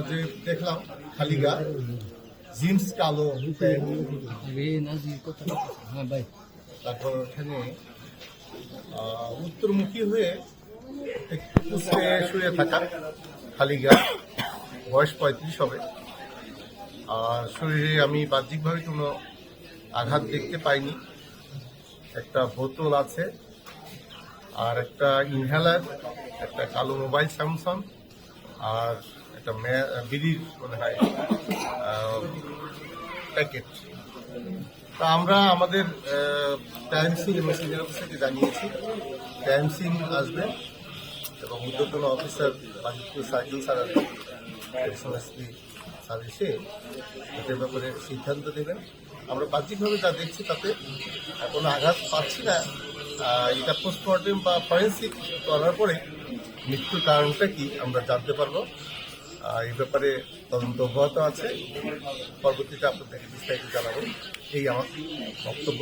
যে দেখলাম খালি গা, জিন্স কালো প্যান্ট, তারপর ওখানে উত্তরমুখী হয়ে একটু কুচকে শুয়ে থাকা, খালি গা, বয়স 35 হবে। আর শরীরে আমি বাহ্যিকভাবে কোনো আঘাত দেখতে পাইনি। একটা বোতল আছে, আর একটা ইনহেলার, একটা কালো মোবাইল স্যামসাং, আর একটা বিড়ির মনে হয় প্যাকেট। তা আমরা আমাদের টাইম সিং মেসেঞ্জার অফিস থেকে জানিয়েছি টাইম সিং আসবে এবং ঊর্ধ্বতন officer Bajitpur circle sir SP sir এসে এটার ব্যাপারে সিদ্ধান্ত দেবেন। আমরা বাহ্যিকভাবে যা দেখছি তাতে কোনো আঘাত পাচ্ছি না। এটা পোস্টমর্টেম বা ফরেন্সিক করার পরে মৃত্যুর কারণটা কি আমরা জানতে পারবো। এই ব্যাপারে তদন্ত অব্যাহত আছে, পরবর্তীতে আপনাদেরকে বিস্তারিত জানাবো। এই আমার বক্তব্য।